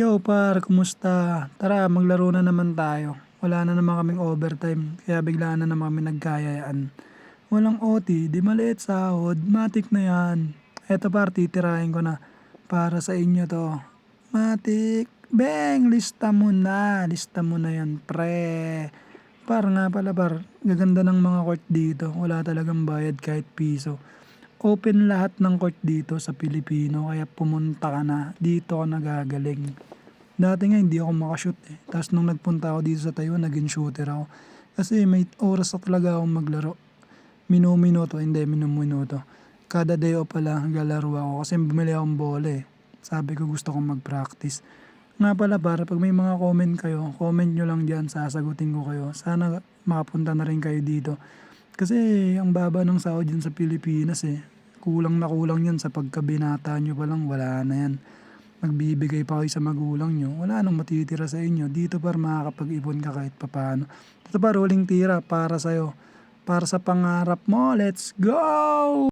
Yo par, kumusta? Tara, maglaro na naman tayo. Wala na naman kaming overtime, kaya biglaan na naman kami nagkayayaan. Walang OT, di maliit sahod, matik na yan. Eto par, titirahin ko na. Para sa inyo to. Matik, beng, lista mo na yan, pre. Par nga pala par, gaganda ng mga court dito, wala talagang bayad kahit piso. Open lahat ng court dito sa Pilipino kaya pumunta ka na. Dito ka nagagaling. Dati nga hindi ako makashoot eh. Tapos nung nagpunta ako dito sa Taiwan, naging shooter ako. Kasi may oras na talaga akong maglaro. Minuminuto, hindi minuminuto. Kada day off pala, naglalaro ako kasi bumili akong bola eh. Sabi ko gusto kong mag-practice. Nga pala para pag may mga comment kayo, comment nyo lang dyan, sasagutin ko kayo. Sana makapunta na rin kayo dito. Kasi ang baba ng sahod dyan sa Pilipinas eh. Kulang na kulang yan sa pagkabinata nyo pa lang, wala na yan. Magbibigay pa kayo sa magulang nyo, wala nang matitira sa inyo. Dito par makakapag-ipon ka kahit papano. Dito par, huling tira para sa'yo. Para sa pangarap mo, let's go!